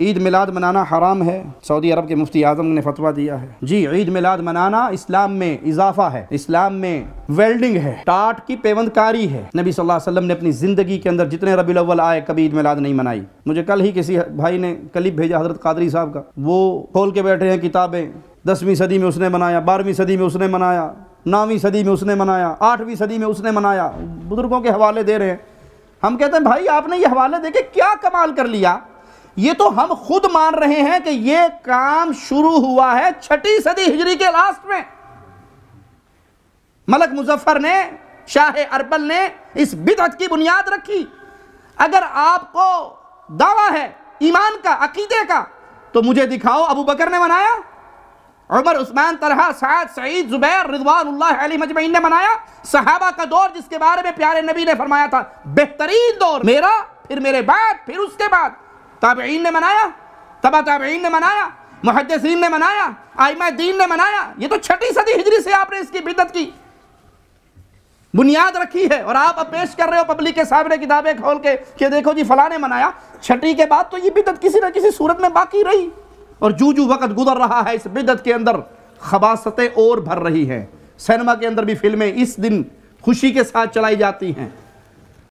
عید میلاد منانا حرام ہے، سعودی عرب کے مفتی اعظم نے فتویٰ دیا ہے۔ جی، عید میلاد منانا اسلام میں اضافہ ہے، اسلام میں ویلڈنگ ہے، ٹاٹ کی پیوند کاری ہے۔ نبی صلی اللہ علیہ وسلم نے اپنی زندگی کے اندر جتنے ربیع الاول آئے کبھی عید میلاد نہیں منائی۔ مجھے کل ہی کسی بھائی نے کلپ بھیجا حضرت قادری صاحب کا، وہ کھول کے بیٹھے ہیں کتابیں، 10ویں صدی میں اس نے منایا، 12ویں صدی میں اس نے منایا، 9ویں صدی میں اس نے منایا، 8ویں صدی میں اس نے منایا، بزرگوں کے حوالے دے رہے ہیں۔ ہم کہتے ہیں بھائی آپ نے یہ حوالے دے کے کیا کمال کر لیا؟ یہ تو ہم خود مان رہے ہیں کہ یہ کام شروع ہوا ہے 6 صدی ہجری کے لاسٹ میں۔ ملک مظفر نے، شاہ اربل نے اس بدعت کی بنیاد رکھی۔ اگر آپ کو دعویٰ ہے ایمان کا، عقیدے کا، تو مجھے دکھاؤ ابو بکر نے منایا، عمر، عثمان، طلحہ، سعد، سعید، زبیر رضوان اللہ علیہم اجمعین نے منایا؟ صحابہ کا دور جس کے بارے میں پیارے نبی نے فرمایا تھا بہترین دور میرا، پھر میرے بعد، پھر اس کے بعد، تابعین نے منایا، تبع تابعین نے منایا، محدثین نے منایا، ائمہ دین نے منایا۔ یہ تو 6 صدی ہجری سے آپ نے اس کی بدعت کی بنیاد رکھی ہے، اور آپ اب پیش کر رہے ہو پبلک کے سامنے کتابیں کھول کے کہ دیکھو جی فلاں نے منایا۔ 6 کے بعد تو یہ بدعت کسی نہ کسی صورت میں باقی رہی، اور جو وقت گزر رہا ہے اس بدعت کے اندر خباثتیں اور بھر رہی ہیں۔ سینما کے اندر بھی فلمیں اس دن خوشی کے ساتھ چلائی جاتی ہیں۔